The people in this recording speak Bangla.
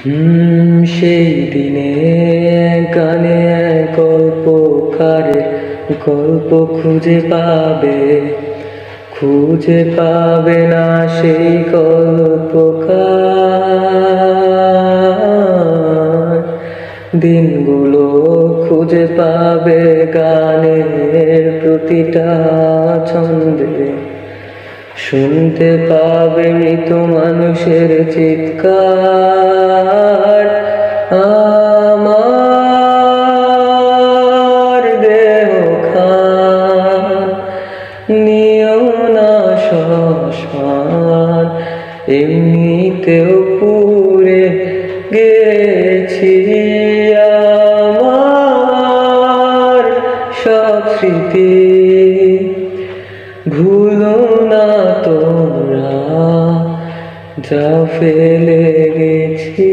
সেই দিনে গানে গল্পকারে গল্প খুঁজে পাবে না সেই গল্পকার। দিনগুলো খুঁজে পাবে গানের প্রতিটা ছন্দে, শুনতে পাবে মৃত মানুষের চিৎকার। আমার দেহ খান নিও না শ্মশান, এমনিতেও পুড়ে গেছি আমার সব স্মৃতি। ভুলো না তোমরা যা ফেলে গেছি।